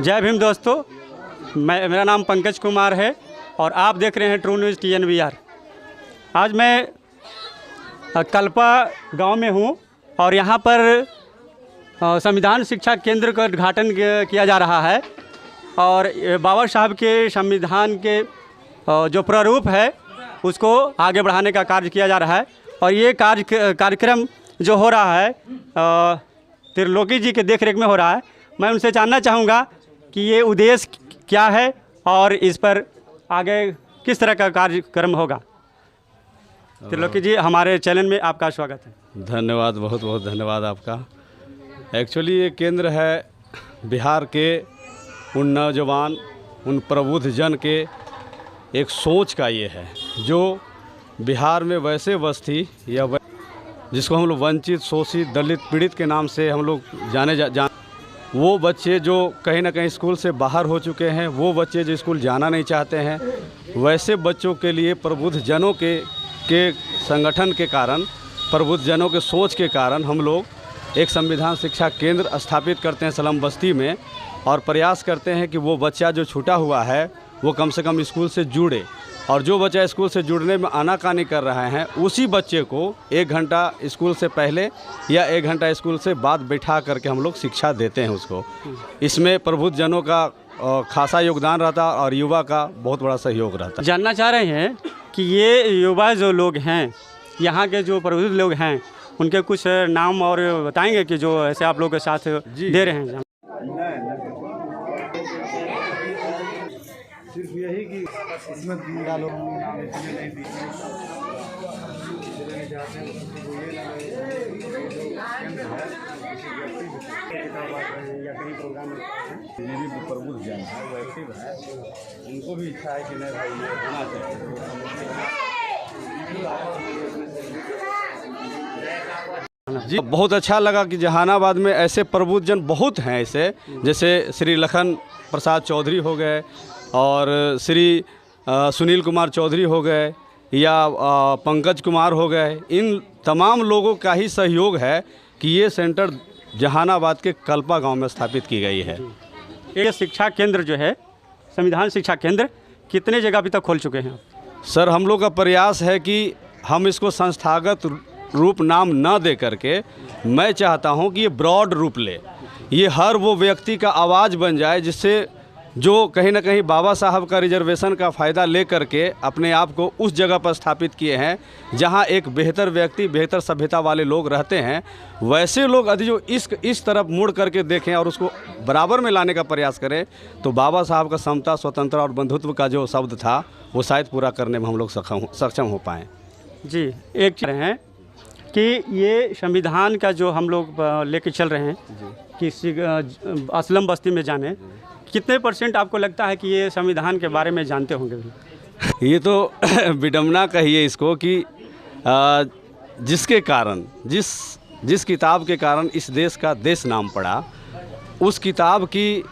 जय भीम दोस्तों, मेरा नाम पंकज कुमार है और आप देख रहे हैं ट्रू न्यूज़ TNVR। आज मैं कल्पा गांव में हूं और यहां पर संविधान शिक्षा केंद्र का उद्घाटन किया जा रहा है और बाबा साहब के संविधान के जो प्रारूप है उसको आगे बढ़ाने का कार्य किया जा रहा है। और ये कार्यक्रम जो हो रहा है त्रिलोकी जी के देखरेख में हो रहा है। मैं उनसे जानना चाहूँगा कि ये उद्देश्य क्या है और इस पर आगे किस तरह का कार्यक्रम होगा। त्रिलोकी जी, हमारे चैनल में आपका स्वागत है। धन्यवाद, बहुत बहुत धन्यवाद आपका। एक्चुअली ये केंद्र है बिहार के उन नौजवान, उन प्रबुद्ध जन के एक सोच का ये है जो बिहार में वैसे बस्ती या जिसको हम लोग वंचित, शोषित, दलित, पीड़ित के नाम से हम लोग वो बच्चे जो कहीं ना कहीं स्कूल से बाहर हो चुके हैं, वो बच्चे जो स्कूल जाना नहीं चाहते हैं, वैसे बच्चों के लिए प्रबुद्ध जनों के संगठन के कारण, प्रबुद्ध जनों के सोच के कारण हम लोग एक संविधान शिक्षा केंद्र स्थापित करते हैं स्लम बस्ती में और प्रयास करते हैं कि वो बच्चा जो छूटा हुआ है वो कम से कम स्कूल से जुड़े। और जो बच्चा स्कूल से जुड़ने में आनाकानी कर रहे हैं उसी बच्चे को 1 घंटा स्कूल से पहले या 1 घंटा स्कूल से बाद बैठा करके हम लोग शिक्षा देते हैं उसको। इसमें प्रबुद्ध जनों का खासा योगदान रहता है और युवा का बहुत बड़ा सहयोग रहता है। जानना चाह रहे हैं कि ये युवा जो लोग हैं, यहाँ के जो प्रबुद्ध लोग हैं, उनके कुछ नाम और बताएंगे कि जो ऐसे आप लोग के साथ दे रहे हैं। सिर्फ यही कि इसमें डालो या कहीं प्रोग्राम ये भी प्रबुद्ध जन है, वो एक्टिव है, उनको भी इच्छा है कि नहीं भाई ये होना चाहिए। जी, बहुत अच्छा लगा कि जहानाबाद में ऐसे प्रबुद्ध जन बहुत हैं ऐसे, जैसे श्री लखन प्रसाद चौधरी हो गए और श्री सुनील कुमार चौधरी हो गए या पंकज कुमार हो गए। इन तमाम लोगों का ही सहयोग है कि ये सेंटर जहानाबाद के कल्पा गांव में स्थापित की गई है। ये शिक्षा केंद्र जो है, संविधान शिक्षा केंद्र, कितने जगह अभी तक खोल चुके हैं? सर, हम लोग का प्रयास है कि हम इसको संस्थागत रूप नाम न दे करके, मैं चाहता हूं कि ये ब्रॉड रूप ले, ये हर वो व्यक्ति का आवाज़ बन जाए जिससे जो कहीं ना कहीं बाबा साहब का रिजर्वेशन का फ़ायदा ले करके अपने आप को उस जगह पर स्थापित किए हैं जहां एक बेहतर व्यक्ति, बेहतर सभ्यता वाले लोग रहते हैं। वैसे लोग यदि जो इस तरफ मुड़ करके देखें और उसको बराबर में लाने का प्रयास करें तो बाबा साहब का समता, स्वतंत्रता और बंधुत्व का जो शब्द था वो शायद पूरा करने में हम लोग सक्षम हो पाएँ। जी, एक चीज़ है कि ये संविधान का जो हम लोग लेके चल रहे हैं कि स्लम बस्ती में जाने, कितने % आपको लगता है कि ये संविधान के बारे में जानते होंगे भी? ये तो विडम्बना कहिए इसको कि जिसके कारण, जिस किताब के कारण इस देश का देश नाम पड़ा, उस किताब की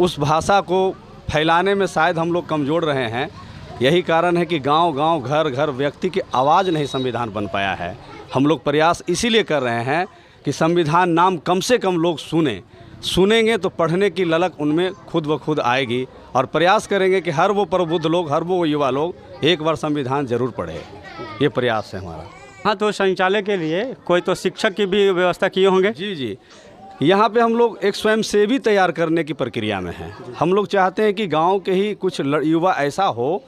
उस भाषा को फैलाने में शायद हम लोग कमज़ोर रहे हैं। यही कारण है कि गांव-गांव, घर-घर व्यक्ति की आवाज़ नहीं संविधान बन पाया है। हम लोग प्रयास इसीलिए कर रहे हैं कि संविधान नाम कम से कम लोग सुनेंगे तो पढ़ने की ललक उनमें खुद ब खुद आएगी और प्रयास करेंगे कि हर वो प्रबुद्ध लोग, हर वो युवा लोग एक बार संविधान जरूर पढ़े। ये प्रयास है हमारा। हाँ, तो शौचालय के लिए कोई तो शिक्षक की भी व्यवस्था किए होंगे? जी, यहाँ पे हम लोग एक स्वयंसेवी तैयार करने की प्रक्रिया में हैं। हम लोग चाहते हैं कि गांव के ही कुछ युवा ऐसा हो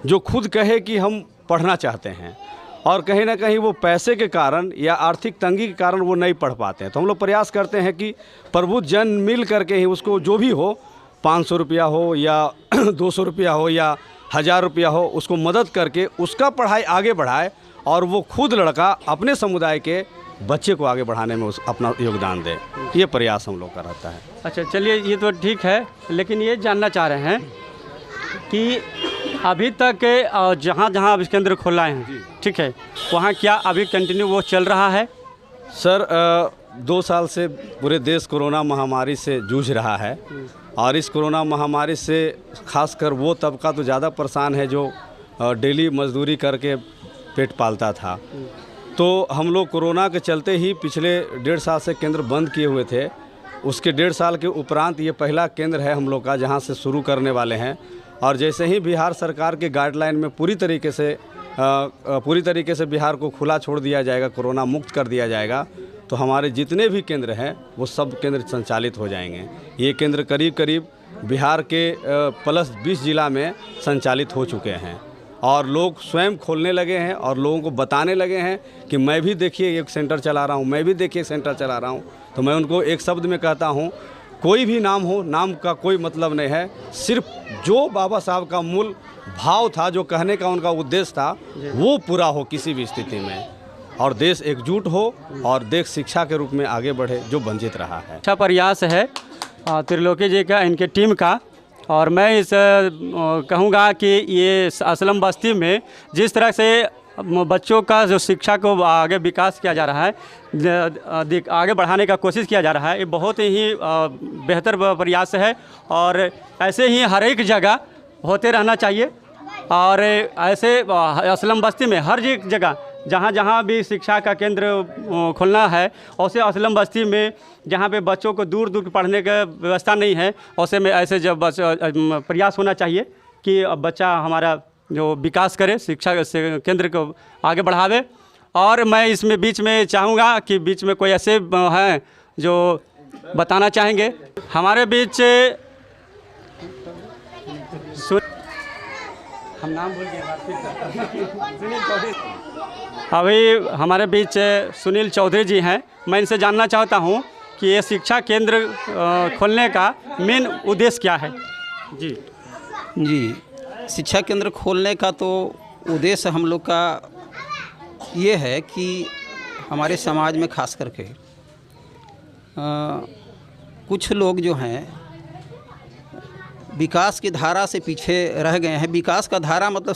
जो खुद कहे कि हम पढ़ना चाहते हैं और कहीं ना कहीं वो पैसे के कारण या आर्थिक तंगी के कारण वो नहीं पढ़ पाते हैं। तो हम लोग प्रयास करते हैं कि प्रबुद्ध जन मिल करके ही उसको जो भी हो, 500 रुपया हो या 200 रुपया हो या 1000 रुपया हो, उसको मदद करके उसका पढ़ाई आगे बढ़ाए और वो खुद लड़का अपने समुदाय के बच्चे को आगे बढ़ाने में अपना योगदान दे। ये प्रयास हम लोग का रहता है। अच्छा, चलिए, ये तो ठीक है, लेकिन ये जानना चाह रहे हैं कि अभी तक जहाँ अभी केंद्र खोला है, ठीक है, वहाँ क्या अभी कंटिन्यू वो चल रहा है? सर, 2 साल से पूरे देश कोरोना महामारी से जूझ रहा है और इस कोरोना महामारी से खासकर वो तबका तो ज़्यादा परेशान है जो डेली मजदूरी करके पेट पालता था। तो हम लोग कोरोना के चलते ही पिछले 1.5 साल से केंद्र बंद किए हुए थे उसके 1.5 साल के उपरांत ये पहला केंद्र है हम लोग का जहाँ से शुरू करने वाले हैं। और जैसे ही बिहार सरकार के गाइडलाइन में पूरी तरीके से बिहार को खुला छोड़ दिया जाएगा, कोरोना मुक्त कर दिया जाएगा, तो हमारे जितने भी केंद्र हैं वो सब केंद्र संचालित हो जाएंगे। ये केंद्र करीब करीब बिहार के प्लस 20 जिला में संचालित हो चुके हैं और लोग स्वयं खोलने लगे हैं और लोगों को बताने लगे हैं कि मैं भी देखिए एक सेंटर चला रहा हूँ, मैं भी देखिए सेंटर चला रहा हूँ। तो मैं उनको एक शब्द में कहता हूँ, कोई भी नाम हो, नाम का कोई मतलब नहीं है, सिर्फ जो बाबा साहब का मूल भाव था, जो कहने का उनका उद्देश्य था, वो पूरा हो किसी भी स्थिति में, और देश एकजुट हो और देश शिक्षा के रूप में आगे बढ़े जो वंचित रहा है। अच्छा प्रयास है त्रिलोकी जी का, इनके टीम का। और मैं इस कहूँगा कि ये असलम बस्ती में जिस तरह से बच्चों का जो शिक्षा को आगे विकास किया जा रहा है, आगे बढ़ाने का कोशिश किया जा रहा है, ये बहुत ही बेहतर प्रयास है और ऐसे ही हर एक जगह होते रहना चाहिए। और ऐसे असलम बस्ती में हर एक जगह जहाँ जहाँ भी शिक्षा का केंद्र खोलना है, वैसे असलम बस्ती में जहाँ पे बच्चों को दूर दूर पढ़ने का व्यवस्था नहीं है, वैसे में ऐसे जब प्रयास होना चाहिए कि बच्चा हमारा जो विकास करे, शिक्षा केंद्र को आगे बढ़ावे। और मैं इसमें बीच में चाहूँगा कि बीच में कोई ऐसे हैं जो बताना चाहेंगे। हमारे बीच हम नाम भूल गए, सुनील चौधरी। अभी हमारे बीच सुनील चौधरी जी हैं। मैं इनसे जानना चाहता हूं कि ये शिक्षा केंद्र खोलने का मेन उद्देश्य क्या है। जी, शिक्षा केंद्र खोलने का तो उद्देश्य हम लोग का ये है कि हमारे समाज में खास करके कुछ लोग जो हैं विकास की धारा से पीछे रह गए हैं। विकास का धारा मतलब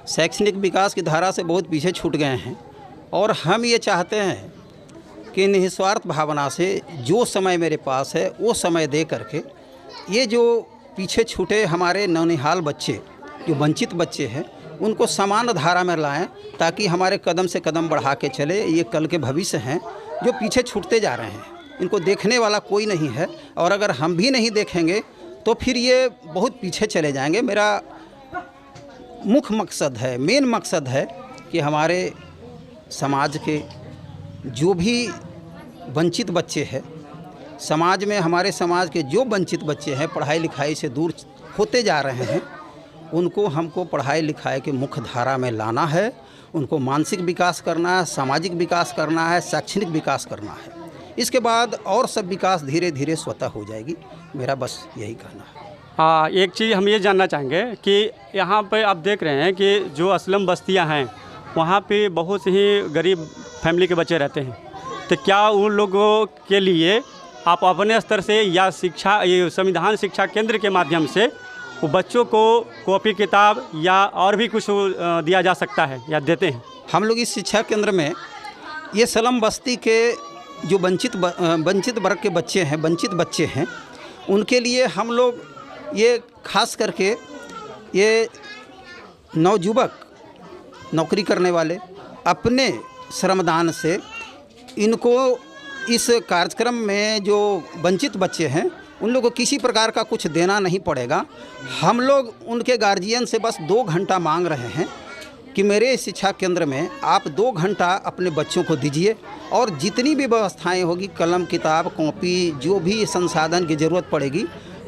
शैक्षणिक विकास की धारा से बहुत पीछे छूट गए हैं। और हम ये चाहते हैं कि निस्वार्थ भावना से जो समय मेरे पास है वो समय दे करके ये जो पीछे छूटे हमारे नौनिहाल बच्चे, जो वंचित बच्चे हैं, उनको समान धारा में लाएं ताकि हमारे कदम से कदम बढ़ा के चले। ये कल के भविष्य हैं जो पीछे छूटते जा रहे हैं, इनको देखने वाला कोई नहीं है। और अगर हम भी नहीं देखेंगे तो फिर ये बहुत पीछे चले जाएंगे। मेरा मुख्य मकसद है, मेन मकसद है कि हमारे समाज के जो भी वंचित बच्चे हैं, समाज में हमारे समाज के जो वंचित बच्चे हैं, पढ़ाई लिखाई से दूर होते जा रहे हैं, उनको हमको पढ़ाई लिखाई के मुख्य धारा में लाना है। उनको मानसिक विकास करना है, सामाजिक विकास करना है, शैक्षणिक विकास करना है। इसके बाद और सब विकास धीरे धीरे स्वतः हो जाएगी। मेरा बस यही कहना है। एक चीज़ हम ये जानना चाहेंगे कि यहाँ पे आप देख रहे हैं कि जो असलम बस्तियाँ हैं वहाँ पे बहुत ही गरीब फैमिली के बच्चे रहते हैं। तो क्या उन लोगों के लिए आप अपने स्तर से या शिक्षा, ये संविधान शिक्षा केंद्र के माध्यम से वो बच्चों को कॉपी किताब या और भी कुछ दिया जा सकता है या देते हैं? हम लोग इस शिक्षा केंद्र में ये सलम बस्ती के जो वंचित वर्ग के बच्चे हैं, वंचित बच्चे हैं, उनके लिए हम लोग ये खास करके ये नवयुवक नौकरी करने वाले अपने श्रमदान से इनको इस कार्यक्रम में जो वंचित बच्चे हैं उन लोगों को किसी प्रकार का कुछ देना नहीं पड़ेगा। हम लोग उनके गार्जियन से बस 2 घंटा मांग रहे हैं कि मेरे शिक्षा केंद्र में आप 2 घंटा अपने बच्चों को दीजिए और जितनी भी व्यवस्थाएं होगी, कलम किताब कॉपी, जो भी संसाधन की ज़रूरत पड़ेगी,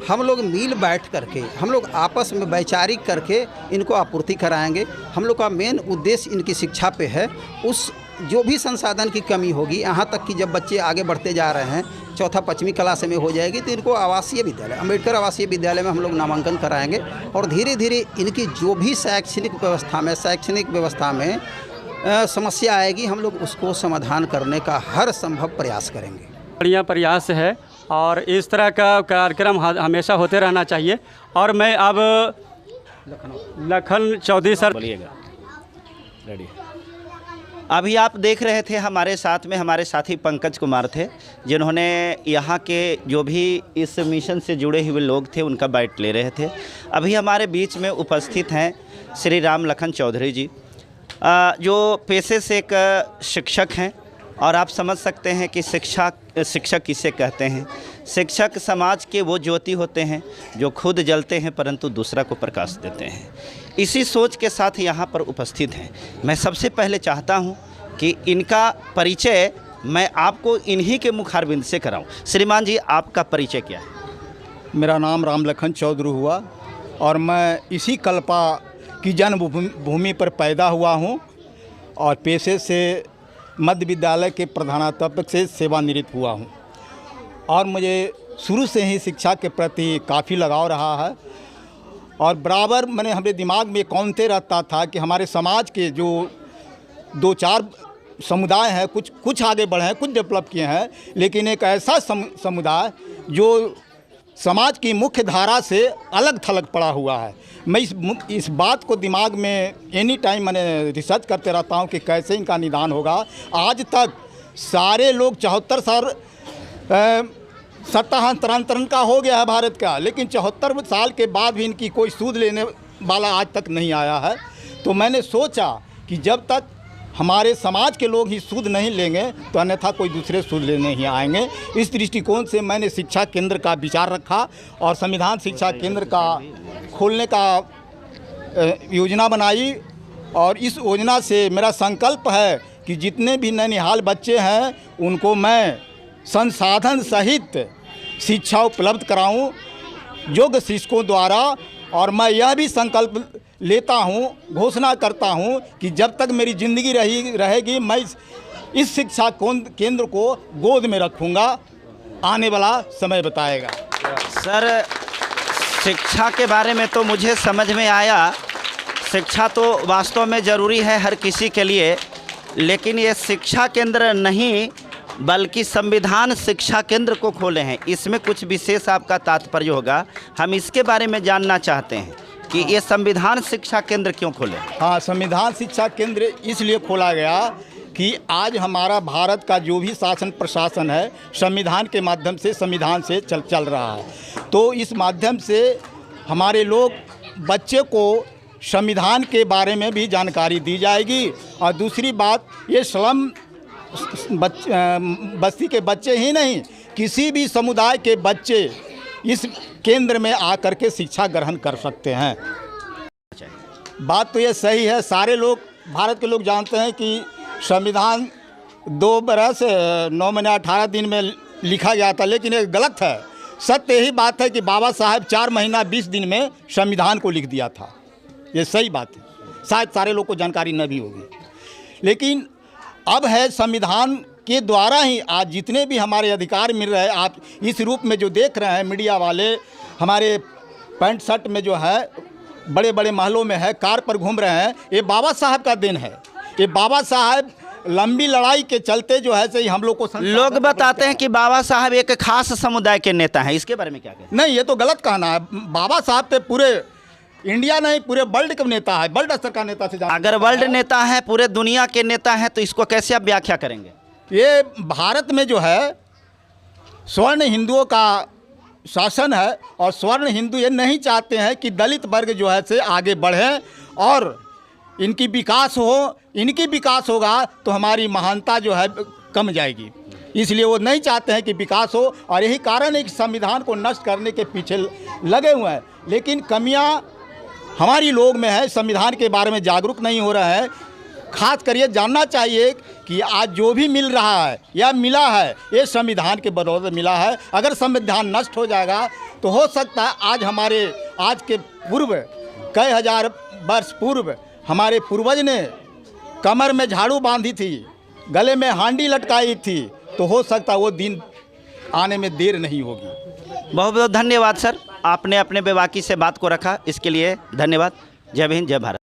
हम लोग मिल बैठ करके, हम लोग आपस में वैचारिक करके इनको आपूर्ति कराएंगे। हम लोग का मेन उद्देश्य इनकी शिक्षा पे है। उस जो भी संसाधन की कमी होगी, यहाँ तक कि जब बच्चे आगे बढ़ते जा रहे हैं, 4th-5वीं क्लास में हो जाएगी, तो इनको आवासीय विद्यालय, अम्बेडकर आवासीय विद्यालय में हम लोग नामांकन कराएंगे और धीरे धीरे इनकी जो भी शैक्षणिक व्यवस्था में समस्या आएगी, हम लोग उसको समाधान करने का हर संभव प्रयास करेंगे। बढ़िया प्रयास है और इस तरह का कार्यक्रम हमेशा होते रहना चाहिए। और मैं अब लखन चौधरी सर, बोलिएगा। रेडी। अभी आप देख रहे थे हमारे साथ में हमारे साथी पंकज कुमार थे, जिन्होंने यहाँ के जो भी इस मिशन से जुड़े हुए लोग थे उनका बाइट ले रहे थे। अभी हमारे बीच में उपस्थित हैं श्री राम लखन चौधरी जी, जो पेशे से एक शिक्षक हैं और आप समझ सकते हैं कि शिक्षक किसे कहते हैं। शिक्षक समाज के वो ज्योति होते हैं जो खुद जलते हैं परंतु दूसरा को प्रकाश देते हैं। इसी सोच के साथ यहाँ पर उपस्थित हैं। मैं सबसे पहले चाहता हूँ कि इनका परिचय मैं आपको इन्हीं के मुखारबिंद से कराऊं। श्रीमान जी, आपका परिचय क्या है? मेरा नाम रामलखन चौधरी हुआ और मैं इसी कल्पा की जन्मभूमि पर पैदा हुआ हूँ और पेशे से मध्य विद्यालय के प्रधानाध्यापक से सेवानिवृत्त हुआ हूँ और मुझे शुरू से ही शिक्षा के प्रति काफ़ी लगाव रहा है और बराबर मैंने हमारे दिमाग में कौनते रहता था कि हमारे समाज के जो 2-4 समुदाय हैं, कुछ आगे बढ़े हैं, कुछ डेवलप किए हैं, लेकिन एक ऐसा समुदाय जो समाज की मुख्य धारा से अलग थलग पड़ा हुआ है। मैं इस बात को दिमाग में एनी टाइम मैंने रिसर्च करते रहता हूँ कि कैसे इनका निदान होगा। आज तक सारे लोग 74 साल सत्ता हस्तांतरण का हो गया है भारत का, लेकिन 74 साल के बाद भी इनकी कोई सूद लेने वाला आज तक नहीं आया है। तो मैंने सोचा कि जब तक हमारे समाज के लोग ही सूद नहीं लेंगे तो अन्यथा कोई दूसरे सूद लेने ही आएंगे। इस दृष्टिकोण से मैंने शिक्षा केंद्र का विचार रखा और संविधान शिक्षा केंद्र का खोलने का योजना बनाई और इस योजना से मेरा संकल्प है कि जितने भी ननिहाल बच्चे हैं उनको मैं संसाधन सहित शिक्षा उपलब्ध कराऊं योग्य शिक्षकों द्वारा। और मैं यह भी संकल्प लेता हूं, घोषणा करता हूं कि जब तक मेरी ज़िंदगी रहेगी मैं इस शिक्षा केंद्र को गोद में रखूंगा। आने वाला समय बताएगा। सर, शिक्षा के बारे में तो मुझे समझ में आया, शिक्षा तो वास्तव में ज़रूरी है हर किसी के लिए, लेकिन ये शिक्षा केंद्र नहीं बल्कि संविधान शिक्षा केंद्र को खोले हैं, इसमें कुछ विशेष आपका तात्पर्य होगा। हम इसके बारे में जानना चाहते हैं कि ये संविधान शिक्षा केंद्र क्यों खोले? हाँ, संविधान शिक्षा केंद्र इसलिए खोला गया कि आज हमारा भारत का जो भी शासन प्रशासन है संविधान के माध्यम से संविधान से चल रहा है। तो इस माध्यम से हमारे लोग बच्चे को संविधान के बारे में भी जानकारी दी जाएगी। और दूसरी बात, ये स्लम बस्ती के बच्चे ही नहीं, किसी भी समुदाय के बच्चे इस केंद्र में आकर के शिक्षा ग्रहण कर सकते हैं। बात तो ये सही है, सारे लोग भारत के लोग जानते हैं कि संविधान 2 बरस 9 महीने 18 दिन में लिखा गया था, लेकिन ये गलत है। सत्य यही बात है कि बाबा साहब 4 महीना 20 दिन में संविधान को लिख दिया था। ये सही बात है, शायद सारे लोग को जानकारी न भी होगी, लेकिन अब है संविधान के द्वारा ही आज जितने भी हमारे अधिकार मिल रहे हैं। आप इस रूप में जो देख रहे हैं मीडिया वाले हमारे पैंट शर्ट में जो है बड़े बड़े महलों में है, कार पर घूम रहे हैं, ये बाबा साहब का दिन है। ये बाबा साहब लंबी लड़ाई के चलते जो है सही हम लोग को लोग बताते हैं कि बाबा साहब एक खास समुदाय के नेता हैं, इसके बारे में क्या कहते हैं? नहीं, ये तो गलत कहना है। बाबा साहब तो पूरे इंडिया नहीं पूरे वर्ल्ड का नेता है, वर्ल्ड स्तर का नेता से। अगर वर्ल्ड नेता है, पूरे दुनिया के नेता हैं, तो इसको कैसे आप व्याख्या करेंगे? ये भारत में जो है स्वर्ण हिंदुओं का शासन है और स्वर्ण हिंदू ये नहीं चाहते हैं कि दलित वर्ग जो है से आगे बढ़े और इनकी विकास हो। इनकी विकास होगा तो हमारी महानता जो है कम जाएगी, इसलिए वो नहीं चाहते हैं कि विकास हो। और यही कारण है कि संविधान को नष्ट करने के पीछे लगे हुए हैं। लेकिन कमियां हमारी लोग में है, संविधान के बारे में जागरूक नहीं हो रहा है। खास कर ये जानना चाहिए कि आज जो भी मिल रहा है या मिला है ये संविधान के बदौलत मिला है। अगर संविधान नष्ट हो जाएगा तो हो सकता है आज के पूर्व कई हजार वर्ष पूर्व हमारे पूर्वज ने कमर में झाड़ू बांधी थी, गले में हांडी लटकाई थी, तो हो सकता है वो दिन आने में देर नहीं होगी। बहुत बहुत धन्यवाद सर, आपने अपने बेबाकी से बात को रखा, इसके लिए धन्यवाद। जय हिंद, जय भारत।